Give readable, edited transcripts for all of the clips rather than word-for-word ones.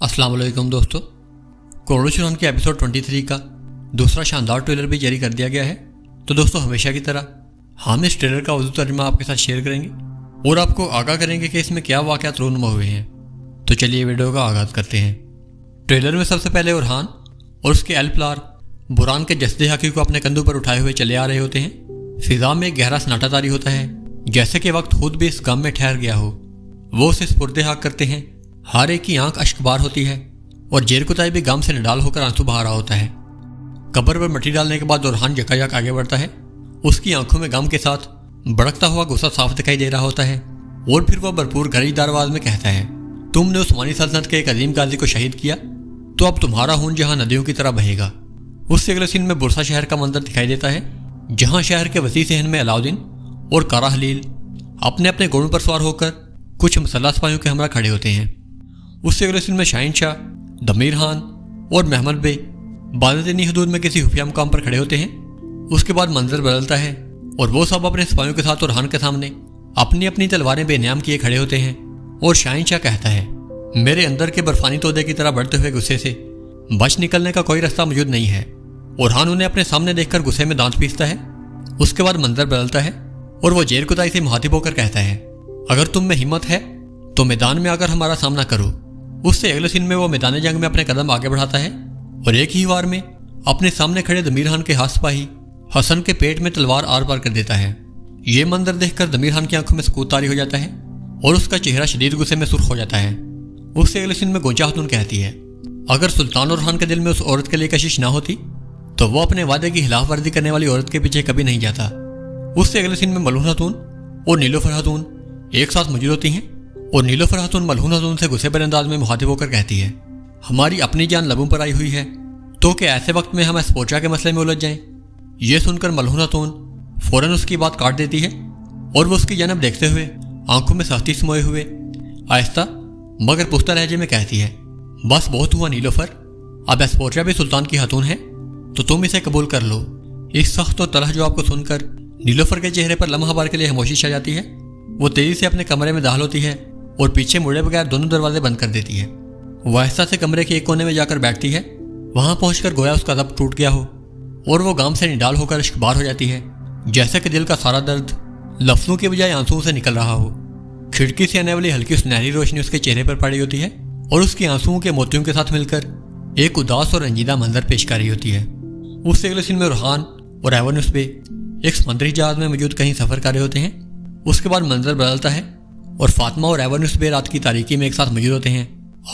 अस्सलाम वालेकुम दोस्तों, कोरोचुरान के एपिसोड 23 का दूसरा शानदार ट्रेलर भी जारी कर दिया गया है। तो दोस्तों, हमेशा की तरह हम इस ट्रेलर का उर्दू तर्जुमा आपके साथ शेयर करेंगे और आपको आगाह करेंगे कि इसमें क्या वाक़यात रूनुमा हुए हैं। तो चलिए वीडियो का आगाज़ करते हैं। ट्रेलर में सबसे पहले ओरहान और उसके एल्पलार बुरान के जस्दे हकी को अपने कंधों पर उठाए हुए चले आ रहे होते हैं। फिजा में एक गहरा सन्नाटा तारी होता है, जैसे कि वक्त खुद भी इस गम में ठहर गया हो। वो उसे स्पुर्दे हाक करते हैं। हर एक की आंख अश्कबार होती है और जेरकुताई भी गम से निडाल होकर आंसू बहा रहा होता है। कब्र पर मिट्टी डालने के बाद ओरहान यकायक आगे बढ़ता है। उसकी आंखों में गम के साथ भड़कता हुआ गुस्सा साफ दिखाई दे रहा होता है और फिर वह भरपूर गरीदार आवाज में कहता है, तुमने उस्मानी सल्तनत के एक अजीम गाजी को शहीद किया, तो अब तुम्हारा खून जहां नदियों की तरह बहेगा। उससे अगले सीन में बुरसा शहर का मंजर दिखाई देता है, जहां शहर के वसी सहन में अलाउद्दीन और कारा हलील अपने अपने घोड़ों पर सवार होकर कुछ मसल्ला सिपाहियों के हमरा खड़े होते हैं। उससे अगले सीन में शाहीन शाह, दमीर खान और महमद बे बाज़-ए हदूद में किसी खुफिया मुकाम पर खड़े होते हैं। उसके बाद मंजर बदलता है और वो सब अपने सिपाहियों के साथ ओरहान के सामने अपनी अपनी तलवारें बेनियाम किए खड़े होते हैं। और शाहीन शाह कहता है, मेरे अंदर के बर्फानी तोदे की तरह बढ़ते हुए गुस्से से बच निकलने का कोई रास्ता मौजूद नहीं है। ओरहान उन्हें अपने सामने देखकर गुस्से में दांत पीसता है। उसके बाद मंजर बदलता है और वो जेरकुताई से मुहातिब होकर कहता है, अगर तुम में हिम्मत है तो मैदान में आकर हमारा सामना करो। उससे अगले सीन में वो मैदान जंग में अपने कदम आगे बढ़ाता है और एक ही वार में अपने सामने खड़े दमीर खान के हाथ सिपाही हसन के पेट में तलवार आर पार कर देता है। ये मंजर देखकर दमीर खान की आंखों में सुकूत तारी हो जाता है और उसका चेहरा शदीद गुस्से में सुर्ख हो जाता है। उससे अगले सीन में गोंचा खातून कहती है, अगर सुल्तान ओरहान के दिल में उस औरत के लिए कशिश ना होती तो वो अपने वादे की खिलाफ वर्जी करने वाली औरत के पीछे कभी नहीं जाता। उससे अगले सीन में मलहून खातून और नीलोफर खातून एक साथ मौजूद होती हैं और नीलोफर खातून मलहून खातून से गुस्से भरे अंदाज में मुखातिब होकर कहती है, हमारी अपनी जान लबों पर आई हुई है, तो क्या ऐसे वक्त में हम एस्पोचा के मसले में उलझ जाएं? ये सुनकर मलहून खातून फौरन उसकी बात काट देती है और वो उसकी जानब देखते हुए आंखों में सख्ती समोए हुए आहिस्ता मगर पुख्ता लहजे में कहती है, बस बहुत हुआ नीलोफर, अब एस्पोचा भी सुल्तान की खातून है तो तुम इसे कबूल कर लो। इस सख्त और तलख जवाब को सुनकर नीलोफर के चेहरे पर लम्हा भर के लिए खामोशी छा जाती है। वो तेजी से अपने कमरे में दाखिल होती है और पीछे मुड़े बगैर दोनों दरवाजे बंद कर देती है। वह आहिस्ता से कमरे के एक कोने में जाकर बैठती है। वहां पहुंचकर गोया उसका रब टूट गया हो और वो गाम से निडाल होकर इश्कबार हो जाती है, जैसे कि दिल का सारा दर्द लफ्जों के बजाय आंसुओं से निकल रहा हो। खिड़की से आने वाली हल्की सुनहरी रोशनी उसके चेहरे पर पड़ी होती है और उसकी आंसुओं के मोतियों के साथ मिलकर एक उदास और रंजीदा मंजर पेश कर रही होती है। उससे अगले सीन में ओरहान और एवनुस बे एक समुद्री जहाज में मौजूद कहीं सफर कर रहे होते हैं। उसके बाद मंजर बदलता है और फातिमा और एवनुस बे रात की तारीकी में एक साथ मौजूद होते हैं।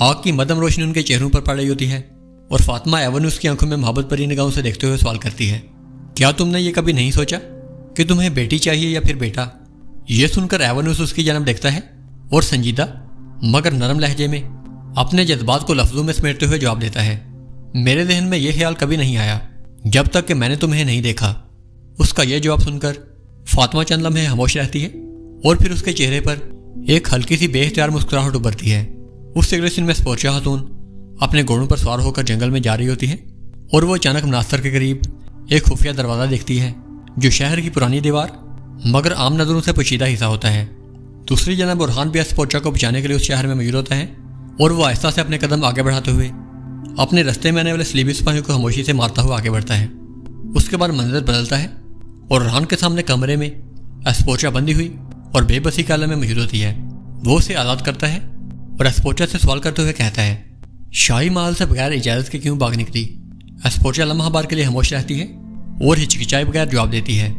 आग की मदम रोशनी उनके चेहरों पर पड़ रही होती है और फातिमा एवनुस की आंखों में मोहब्बत भरी निगाहों से देखते हुए सवाल करती है, क्या तुमने ये कभी नहीं सोचा कि तुम्हें बेटी चाहिए या फिर बेटा? ये सुनकर एवनुस उसकी जानब देखता है और संजीदा मगर नरम लहजे में अपने जज्बात को लफ्जों में समेटते हुए जवाब देता है, मेरे जहन में यह ख्याल कभी नहीं आया जब तक कि मैंने तुम्हें नहीं देखा। उसका यह जवाब सुनकर फातिमा चंद लम्हे खामोश रहती है और फिर उसके चेहरे पर एक हल्की सी बेख्तियार मुस्कुराहट उभरती है। उससे अगले सीन में स्पोर्चा खातून अपने घोड़ों पर सवार होकर जंगल में जा रही होती है और वो अचानक मनास्तर के करीब एक खुफिया दरवाज़ा देखती है, जो शहर की पुरानी दीवार मगर आम नजरों से पोशीदा हिस्सा होता है। दूसरी जानब ओरहान भी स्पोर्चा को बचाने के लिए उस शहर में मौजूद होता है और वो आहिस्ता से अपने कदम आगे बढ़ाते हुए अपने रास्ते में आने वाले सलीबी सिपाहियों को खामोशी से मारता हुआ आगे बढ़ता है। उसके बाद मंजर बदलता है और ओरहान के सामने कमरे में एस्पोचा बंदी हुई और बेबसी के आलम में मौजूद होती है। वो उसे आज़ाद करता है और एस्पोचा से सवाल करते हुए कहता है, शाही महल से बगैर इजाज़त के क्यों भाग निकली? एस्पोचा लम्हा बार के लिए खामोश रहती है और हिचकिचाए बगैर जवाब देती है,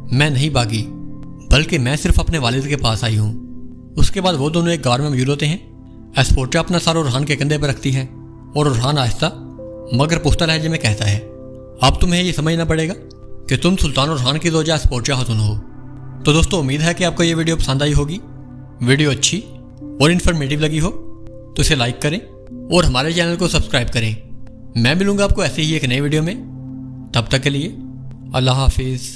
मैं नहीं भागी, बल्कि मैं सिर्फ अपने वालिद के पास आई हूँ। उसके बाद वो दोनों एक गार में मौजूद होते हैं। एस्पोचा अपना सर ओरहान के कंधे पर रखती है और ओरहान आहिस्ता मगर पुख्ता लहजे में कहता है, अब तुम्हें ये समझना पड़ेगा कि तुम सुल्तान ओरहान की ज़ौजा एस्पोचा खातून हो। तो दोस्तों, उम्मीद है कि आपको ये वीडियो पसंद आई होगी। वीडियो अच्छी और इन्फॉर्मेटिव लगी हो तो इसे लाइक करें और हमारे चैनल को सब्सक्राइब करें। मैं मिलूंगा आपको ऐसे ही एक नई वीडियो में। तब तक के लिए अल्लाह हाफिज़।